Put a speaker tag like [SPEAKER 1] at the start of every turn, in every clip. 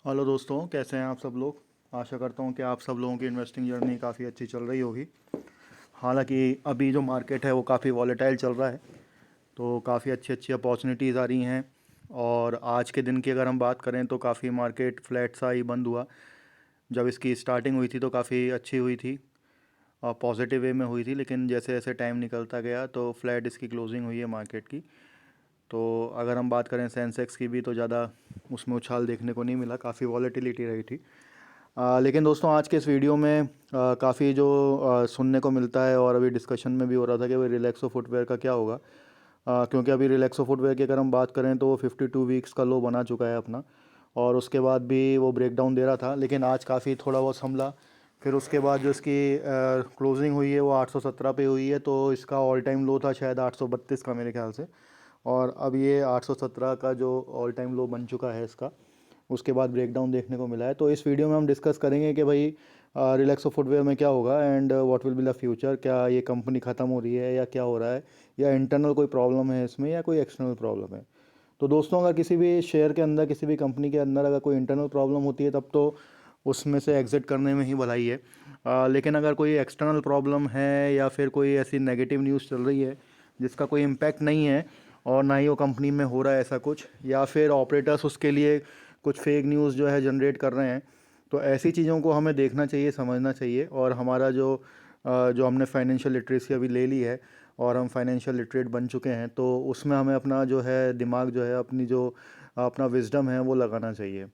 [SPEAKER 1] Hello दोस्तों, कैसे हैं आप सब लोग। आशा करता हूं कि आप सब लोगों की इन्वेस्टिंग जर्नी काफ़ी अच्छी चल रही होगी। हालांकि अभी जो मार्केट है वो काफ़ी वॉलेटाइल चल रहा है, तो काफ़ी अच्छी अच्छी अपॉर्चुनिटीज़ आ रही हैं। और आज के दिन की अगर हम बात करें तो काफ़ी मार्केट फ्लैट सा ही बंद हुआ। जब इसकी स्टार्टिंग हुई थी तो काफ़ी अच्छी हुई थी और पॉजिटिव वे में हुई थी, लेकिन जैसे जैसे टाइम निकलता गया तो फ्लैट इसकी क्लोजिंग हुई है मार्केट की। तो अगर हम बात करें सेंसेक्स की भी तो ज़्यादा उसमें उछाल देखने को नहीं मिला, काफ़ी वॉलेटिलिटी रही थी। लेकिन दोस्तों आज के इस वीडियो में काफ़ी जो सुनने को मिलता है और अभी डिस्कशन में भी हो रहा था कि भाई रिलैक्सो फुटवेयर का क्या होगा। क्योंकि अभी रिलैक्सो फुटवेयर की अगर हम बात करें तो वो 52 वीक्स का लो बना चुका है अपना, और उसके बाद भी वो ब्रेक डाउन दे रहा था, लेकिन आज काफ़ी थोड़ा बहुत संभला। फिर उसके बाद जो इसकी क्लोजिंग हुई है वो 817 पे हुई है, तो इसका ऑल टाइम लो था शायद 832 का मेरे ख्याल से। और अब ये 817 का जो ऑल टाइम लो बन चुका है इसका, उसके बाद ब्रेकडाउन देखने को मिला है। तो इस वीडियो में हम डिस्कस करेंगे कि भाई रिलैक्सो फुटवेयर में क्या होगा and what will be the future. क्या ये कंपनी ख़त्म हो रही है या क्या हो रहा है, या इंटरनल कोई प्रॉब्लम है इसमें या कोई एक्सटर्नल प्रॉब्लम है। तो दोस्तों अगर किसी भी शेयर के अंदर, किसी भी कंपनी के अंदर अगर कोई इंटरनल प्रॉब्लम होती है तब तो उसमें से एग्ज़िट करने में ही भलाई है। लेकिन अगर कोई एक्सटर्नल प्रॉब्लम है या फिर कोई ऐसी नेगेटिव न्यूज़ चल रही है जिसका कोई इम्पैक्ट नहीं है और ना ही वो कंपनी में हो रहा है ऐसा कुछ, या फिर ऑपरेटर्स उसके लिए कुछ फेक न्यूज़ जो है जनरेट कर रहे हैं, तो ऐसी चीज़ों को हमें देखना चाहिए, समझना चाहिए। और हमारा जो हमने फाइनेंशियल लिटरेसी अभी ले ली है और हम फाइनेंशियल लिटरेट बन चुके हैं, तो उसमें हमें अपना जो है दिमाग जो है, अपनी जो अपना विजडम है वो लगाना चाहिए।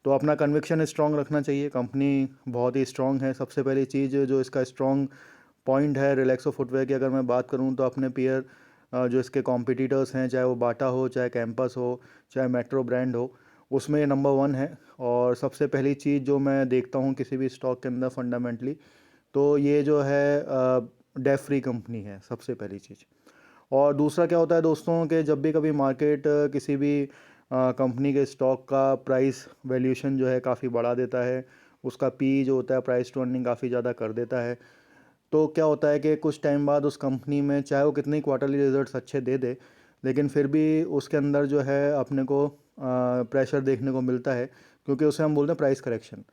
[SPEAKER 1] तो अपना कन्विक्शन स्ट्रांग रखना चाहिए। कंपनी बहुत ही स्ट्रांग है। सबसे पहली चीज़ जो इसका स्ट्रांग पॉइंट है रिलैक्सो फुटवेयर की, अगर मैं बात करूं तो अपने पीयर जो इसके कॉम्पिटिटर्स हैं, चाहे वो बाटा हो, चाहे कैंपस हो, चाहे मेट्रो ब्रांड हो, उसमें ये नंबर वन है। और सबसे पहली चीज़ जो मैं देखता हूँ किसी भी स्टॉक के अंदर फंडामेंटली, तो ये जो है डेफ फ्री कंपनी है, सबसे पहली चीज़। और दूसरा क्या होता है दोस्तों कि जब भी कभी मार्केट किसी भी कंपनी के स्टॉक का प्राइस वैल्यूएशन जो है काफ़ी बढ़ा देता है, उसका पी जो होता है, प्राइस टू अर्निंग, काफ़ी ज़्यादा कर देता है, तो क्या होता है कि कुछ टाइम बाद उस कंपनी में चाहे वो कितनी क्वार्टरली रिजल्ट्स अच्छे दे दे, लेकिन फिर भी उसके अंदर जो है अपने को प्रेशर देखने को मिलता है, क्योंकि उसे हम बोलते हैं प्राइस करेक्शन।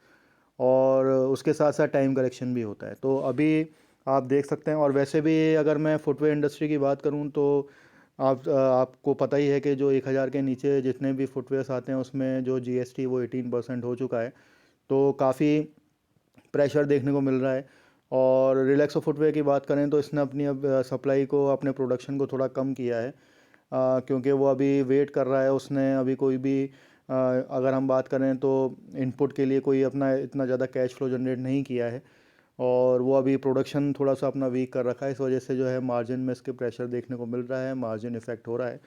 [SPEAKER 1] और उसके साथ साथ टाइम करेक्शन भी होता है। तो अभी आप देख सकते हैं। और वैसे भी अगर मैं फुटवेयर इंडस्ट्री की बात करूं तो आपको पता ही है कि जो 1000 के नीचे जितने भी फुटवेयर्स आते हैं उसमें जो जीएसटी वो 18% हो चुका है। तो काफ़ी प्रेशर देखने को मिल रहा है। और रिलैक्सो फुटवेयर की बात करें तो इसने अपनी अब सप्लाई को, अपने प्रोडक्शन को थोड़ा कम किया है, क्योंकि वो अभी वेट कर रहा है। उसने अभी कोई भी अगर हम बात करें तो इनपुट के लिए कोई अपना इतना ज़्यादा कैश फ्लो जनरेट नहीं किया है, और वो अभी प्रोडक्शन थोड़ा सा अपना वीक कर रखा है। इस वजह से जो है मार्जिन में इसके प्रेशर देखने को मिल रहा है, मार्जिन इफेक्ट हो रहा है।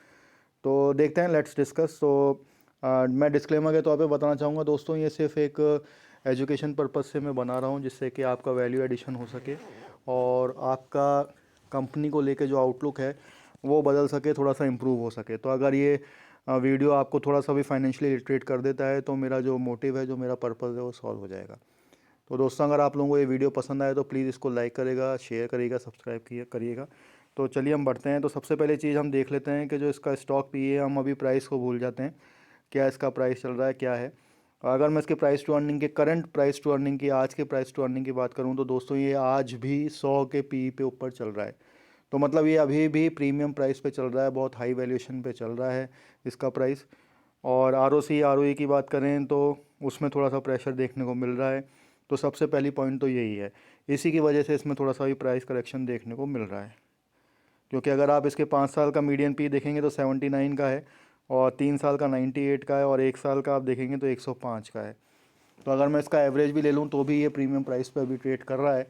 [SPEAKER 1] तो देखते हैं, लेट्स डिस्कस। तो मैं डिस्क्लेमर के तौर पे बताना चाहूँगा दोस्तों, ये सिर्फ एक एजुकेशन पर्पज़ से मैं बना रहा हूँ, जिससे कि आपका वैल्यू एडिशन हो सके और आपका कंपनी को लेके जो आउटलुक है वो बदल सके, थोड़ा सा इम्प्रूव हो सके। तो अगर ये वीडियो आपको थोड़ा सा भी फाइनेंशियली लिटरेट कर देता है तो मेरा जो मोटिव है, जो मेरा पर्पज़ है, वो सॉल्व हो जाएगा। तो दोस्तों अगर आप लोगों को ये वीडियो पसंद आए तो प्लीज़ इसको लाइक करेगा, शेयर करिएगा, सब्सक्राइब करिएगा। तो चलिए हम बढ़ते हैं। तो सबसे पहले चीज़ हम देख लेते हैं कि जो इसका स्टॉक पी है, हम अभी प्राइस को भूल जाते हैं, क्या इसका प्राइस चल रहा है, क्या है। अगर मैं इसके प्राइस टू अर्निंग के, करंट प्राइस टू अर्निंग की, आज के प्राइस टू अर्निंग की बात करूं तो दोस्तों ये आज भी 100 के पी पे ऊपर चल रहा है। तो मतलब ये अभी भी प्रीमियम प्राइस पे चल रहा है, बहुत हाई वैल्यूएशन पे चल रहा है इसका प्राइस। और आर ओ सी, आर ओ ई की बात करें तो उसमें थोड़ा सा प्रेशर देखने को मिल रहा है। तो सबसे पहली पॉइंट तो यही है, इसी की वजह से इसमें थोड़ा सा भी प्राइस करेक्शन देखने को मिल रहा है। क्योंकि अगर आप इसके 5 साल का मीडियन पी देखेंगे तो 79 का है, और 3 साल का 98 का है, और 1 साल का आप देखेंगे तो 105 का है। तो अगर मैं इसका एवरेज भी ले लूँ तो भी ये प्रीमियम प्राइस पे अभी ट्रेड कर रहा है।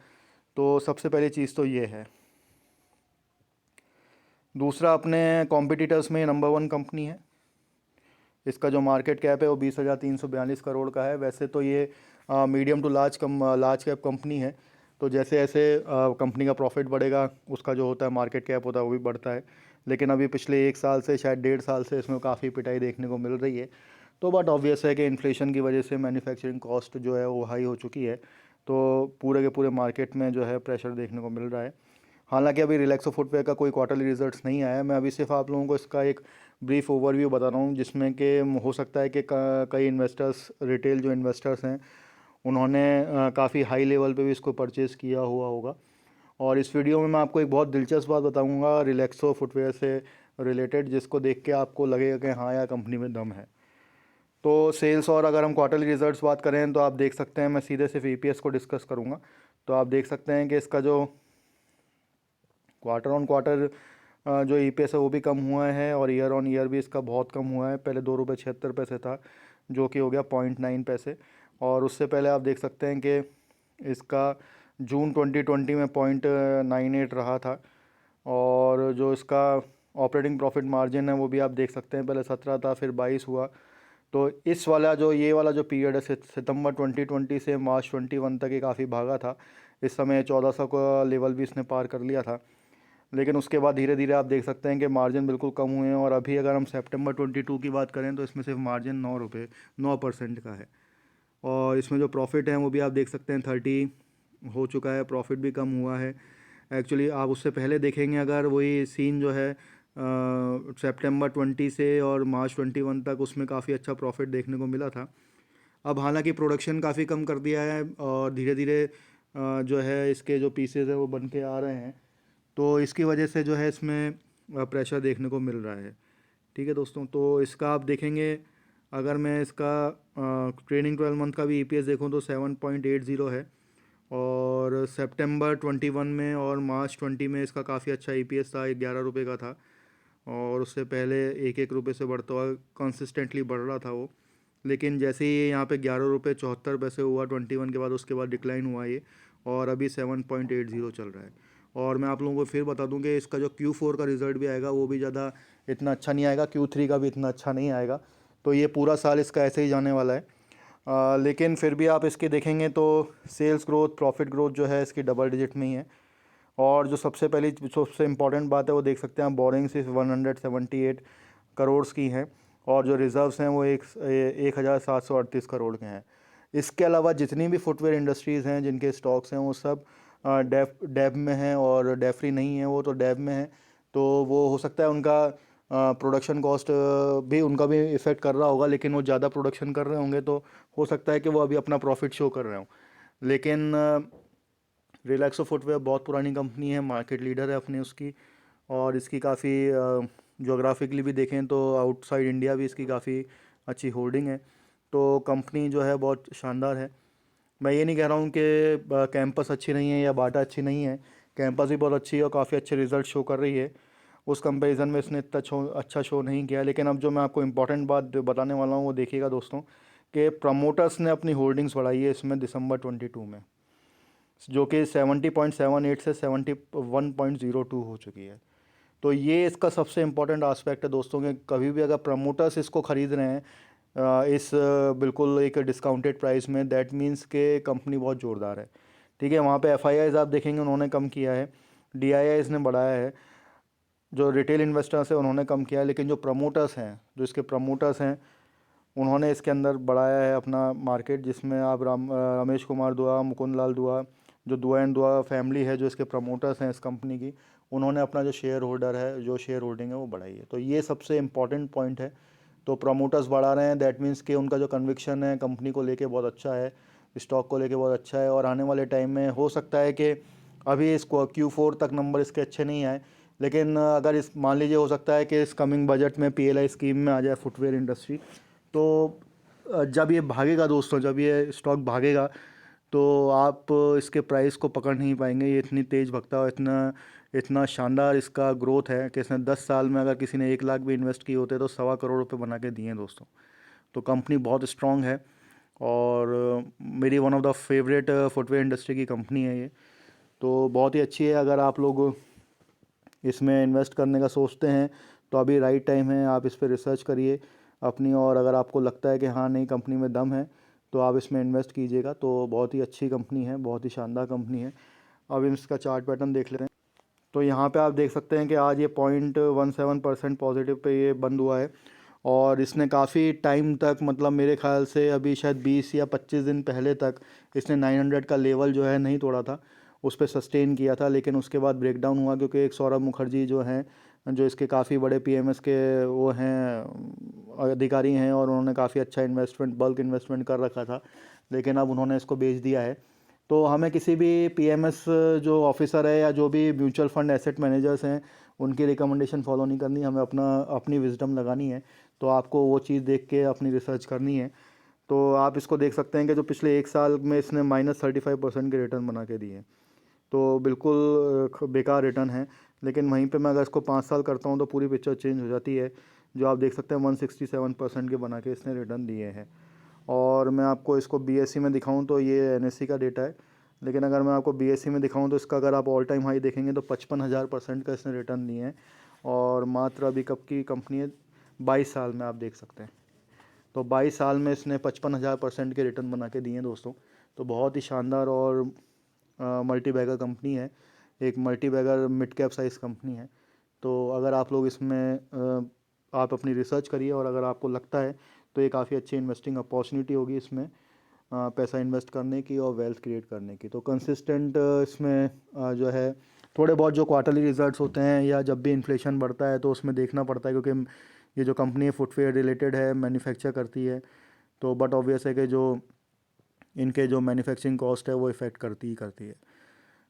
[SPEAKER 1] तो सबसे पहली चीज़ तो ये है। दूसरा, अपने कॉम्पिटिटर्स में नंबर वन कंपनी है। इसका जो मार्केट कैप है वो 20,342 करोड़ का है। वैसे तो ये medium to large cap company है। तो जैसे जैसे कंपनी का प्रॉफिट बढ़ेगा, उसका जो होता है मार्केट कैप होता है वो भी बढ़ता है। लेकिन अभी पिछले 1 साल से, शायद 1.5 साल से इसमें काफ़ी पिटाई देखने को मिल रही है। तो बट ऑब्वियस है कि इन्फ्लेशन की वजह से मैन्युफैक्चरिंग कॉस्ट जो है वो हाई हो चुकी है। तो पूरे के पूरे मार्केट में जो है प्रेशर देखने को मिल रहा है। हालांकि अभी रिलैक्सो फुटवेयर का कोई क्वार्टरली रिजल्ट्स नहीं आया है। मैं अभी सिर्फ आप लोगों को इसका एक ब्रीफ ओवरव्यू बता रहा हूँ, जिसमें कि हो सकता है कि कई इन्वेस्टर्स, रिटेल जो इन्वेस्टर्स हैं, उन्होंने काफ़ी हाई लेवल पे भी इसको परचेज़ किया हुआ होगा। और इस वीडियो में मैं आपको एक बहुत दिलचस्प बात बताऊंगा रिलैक्सो फुटवेयर से रिलेटेड, जिसको देख के आपको लगेगा कि हाँ यार कंपनी में दम है। तो सेल्स, और अगर हम क्वार्टरली रिजल्ट्स बात करें तो आप देख सकते हैं, मैं सीधे सिर्फ ईपीएस को डिस्कस करूंगा। तो आप देख सकते हैं कि इसका जो क्वार्टर ऑन क्वार्टर जो ईपीएस है वो भी कम हुआ है, और ईयर ऑन ईयर भी इसका बहुत कम हुआ है। पहले 2 रुपये 76 पैसे था, जो कि हो गया 0.9 पैसे। और उससे पहले आप देख सकते हैं कि इसका जून 2020 में 0.98 रहा था। और जो इसका ऑपरेटिंग प्रॉफिट मार्जिन है वो भी आप देख सकते हैं, पहले 17 था, फिर 22 हुआ। तो इस वाला जो ये वाला जो पीरियड है, सितंबर 2020 से मार्च 21 तक, ये काफ़ी भागा था। इस समय 1400 का लेवल भी इसने पार कर लिया था। लेकिन उसके बाद धीरे धीरे आप देख सकते हैं कि मार्जिन बिल्कुल कम हुए हैं। और अभी अगर हम सितंबर 22 की बात करें तो इसमें सिर्फ मार्जिन 9% का है। और इसमें जो प्रॉफिट है वो भी आप देख सकते हैं 30 हो चुका है, प्रॉफिट भी कम हुआ है। एक्चुअली आप उससे पहले देखेंगे अगर वही सीन जो है सितंबर 20 से और मार्च 21 तक, उसमें काफ़ी अच्छा प्रॉफिट देखने को मिला था। अब हालांकि प्रोडक्शन काफ़ी कम कर दिया है, और धीरे धीरे जो है इसके जो पीसेज है वो बन के आ रहे हैं। तो इसकी वजह से जो है इसमें प्रेशर देखने को मिल रहा है। ठीक है दोस्तों, तो इसका आप देखेंगे, अगर मैं इसका ट्रेनिंग 12 मंथ का भी ईपीएस देखूं तो 7.80 है। और सितंबर 21 में और मार्च 20 में इसका काफ़ी अच्छा ईपीएस था, 11 रुपये का था। और उससे पहले 1-1 रुपये से बढ़ता हुआ कंसिस्टेंटली बढ़ रहा था वो। लेकिन जैसे ही ये यहाँ पे 11 रुपये 74 पैसे हुआ 21 के बाद, उसके बाद डिक्लाइन हुआ ये, और अभी 7.80 चल रहा है। और मैं आप लोगों को फिर बता दूं कि इसका जो Q4 का रिज़ल्ट भी आएगा वो भी ज़्यादा इतना अच्छा नहीं आएगा, Q3 का भी इतना अच्छा नहीं आएगा। तो ये पूरा साल इसका ऐसे ही जाने वाला है। लेकिन फिर भी आप इसके देखेंगे तो सेल्स ग्रोथ, प्रॉफिट ग्रोथ जो है इसकी डबल डिजिट में ही है। और जो सबसे इम्पॉर्टेंट बात है वो देख सकते हैं आप, बोरिंग सिर्फ 178 करोड़ की हैं, और जो रिज़र्व्स हैं वो 1738 करोड़ के हैं। इसके अलावा जितनी भी फुटवेयर इंडस्ट्रीज़ हैं जिनके स्टॉक्स हैं वो सब डेब में हैं, और डेफ्री नहीं है वो तो डेब में है। तो वो हो सकता है उनका प्रोडक्शन कॉस्ट भी उनका भी इफ़ेक्ट कर रहा होगा, लेकिन वो ज़्यादा प्रोडक्शन कर रहे होंगे तो हो सकता है कि वो अभी अपना प्रॉफिट शो कर रहे हों। लेकिन रिलैक्सो फुटवेयर बहुत पुरानी कंपनी है, मार्केट लीडर है अपनी उसकी। और इसकी काफ़ी जोग्राफिकली भी देखें तो आउटसाइड इंडिया भी इसकी काफ़ी अच्छी होल्डिंग है। तो कंपनी जो है बहुत शानदार है। मैं ये नहीं कह रहा हूँ कि कैंपस अच्छी नहीं है या बाटा अच्छी नहीं है, कैंपस भी बहुत अच्छी है और काफ़ी अच्छे रिजल्ट शो कर रही है। उस कंपैरिजन में इसने इतना अच्छा शो नहीं किया। लेकिन अब जो मैं आपको इम्पोर्टेंट बात बताने वाला हूँ वो देखिएगा दोस्तों, कि प्रमोटर्स ने अपनी होल्डिंग्स बढ़ाई है इसमें दिसंबर 22 में, जो कि 70.78 से 71.02 हो चुकी है। तो ये इसका सबसे इम्पोर्टेंट आस्पेक्ट है दोस्तों, कि कभी भी अगर प्रमोटर्स इसको ख़रीद रहे हैं बिल्कुल एक डिस्काउंटेड प्राइस में, दैट मीन्स के कंपनी बहुत ज़ोरदार है। ठीक है, वहाँ पे एफआईआईज़ आप देखेंगे उन्होंने कम किया है, डीआईआईज़ ने बढ़ाया है, जो रिटेल इन्वेस्टर्स हैं उन्होंने कम किया है। लेकिन जो प्रमोटर्स हैं, जो इसके प्रमोटर्स हैं, उन्होंने इसके अंदर बढ़ाया है अपना मार्केट, जिसमें आप रमेश कुमार दुआ, मुकुंद लाल दुआ, जो दुआ एंड दुआ फैमिली है, जो इसके प्रमोटर्स हैं इस कंपनी की, उन्होंने अपना जो शेयर होल्डर है, जो शेयर होल्डिंग है वो बढ़ाई है। तो ये सबसे इम्पॉर्टेंट पॉइंट है। तो प्रमोटर्स बढ़ा रहे हैं, दैट मीन्स कि उनका जो कन्विक्शन है कंपनी को लेके बहुत अच्छा है, स्टॉक को लेके बहुत अच्छा है। और आने वाले टाइम में हो सकता है कि अभी इसको Q4 तक नंबर इसके अच्छे नहीं आए, लेकिन अगर इस मान लीजिए हो सकता है कि इस कमिंग बजट में PLI स्कीम में आ जाए फुटवेयर इंडस्ट्री, तो जब ये भागेगा दोस्तों, जब ये स्टॉक भागेगा तो आप इसके प्राइस को पकड़ नहीं पाएंगे। ये इतनी तेज़ भगता है, इतना इतना शानदार इसका ग्रोथ है कि इसने 10 साल में अगर किसी ने 1 लाख भी इन्वेस्ट किए होते तो 1.25 करोड़ बना के दिए हैं दोस्तों। तो कंपनी बहुत स्ट्रॉन्ग है, और मेरी one of the favourite footwear industry की कंपनी है ये। तो बहुत ही अच्छी है। अगर आप लोग इसमें इन्वेस्ट करने का सोचते हैं तो अभी राइट टाइम है, आप इस पर रिसर्च करिए अपनी, और अगर आपको लगता है कि हाँ नहीं कंपनी में दम है तो आप इसमें इन्वेस्ट कीजिएगा। तो बहुत ही अच्छी कंपनी है, बहुत ही शानदार कंपनी है। अब इसका चार्ट पैटर्न देख लेते हैं। तो यहाँ पे आप देख सकते हैं कि आज ये 0.17% पॉजिटिव पे ये बंद हुआ है, और इसने काफ़ी टाइम तक, मतलब मेरे ख्याल से अभी शायद 20 या 25 दिन पहले तक इसने 900 का लेवल जो है नहीं तोड़ा था, उस पर सस्टेन किया था। लेकिन उसके बाद ब्रेकडाउन हुआ, क्योंकि एक सौरभ मुखर्जी जो हैं जो इसके काफ़ी बड़े पीएमएस के वो हैं अधिकारी हैं, और उन्होंने काफ़ी अच्छा इन्वेस्टमेंट बल्क इन्वेस्टमेंट कर रखा था, लेकिन अब उन्होंने इसको बेच दिया है। तो हमें किसी भी पीएमएस जो ऑफिसर है या जो भी म्यूचुअल फंड एसेट मैनेजर्स हैं उनकी रिकमेंडेशन फॉलो नहीं करनी, हमें अपनी विजडम लगानी है। तो आपको वो चीज़ देख के अपनी रिसर्च करनी है। तो आप इसको देख सकते हैं कि जो पिछले 1 साल में इसने -35% के रिटर्न बना के दिए, तो बिल्कुल बेकार रिटर्न है। लेकिन वहीं पे मैं अगर इसको 5 साल करता हूँ तो पूरी पिक्चर चेंज हो जाती है। जो आप देख सकते हैं 167% के बना के इसने रिटर्न दिए हैं। और मैं आपको इसको बीएसई में दिखाऊं तो ये एनएससी का डेटा है, लेकिन अगर मैं आपको बीएसई में दिखाऊं तो इसका अगर आप ऑल टाइम हाई देखेंगे तो 55,000% का इसने रिटर्न दिए हैं। और मात्र अभी कब की कंपनी है, 22 साल में आप देख सकते हैं। तो 22 साल में इसने 55,000% के रिटर्न बना के दिए हैं दोस्तों। तो बहुत ही शानदार और मल्टी बैगर कंपनी है, एक multi bagger mid cap size company है। तो अगर आप लोग इसमें आप अपनी रिसर्च करिए, और अगर आपको लगता है तो ये काफ़ी अच्छी इन्वेस्टिंग अपॉर्चुनिटी होगी इसमें पैसा इन्वेस्ट करने की और वेल्थ क्रिएट करने की। तो कंसिस्टेंट इसमें जो है थोड़े बहुत जो क्वार्टरली रिजल्ट्स होते हैं या जब भी इन्फ्लेशन बढ़ता है तो उसमें देखना पड़ता है, क्योंकि ये जो कंपनी है फुटवेयर रिलेटेड है, मैन्युफैक्चर करती है। तो बट ऑब्वियस है कि जो इनके जो मैन्युफैक्चरिंग कॉस्ट है वो इफ़ेक्ट करती ही करती है।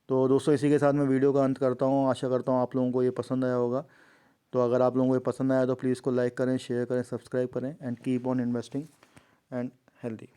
[SPEAKER 1] तो दोस्तों इसी के साथ मैं वीडियो का अंत करता हूँ। आशा करता हूँ आप लोगों को ये पसंद आया होगा। तो अगर आप लोगों को ये पसंद आया तो प्लीज़ को लाइक करें, शेयर करें, सब्सक्राइब करें, and keep on investing and healthy.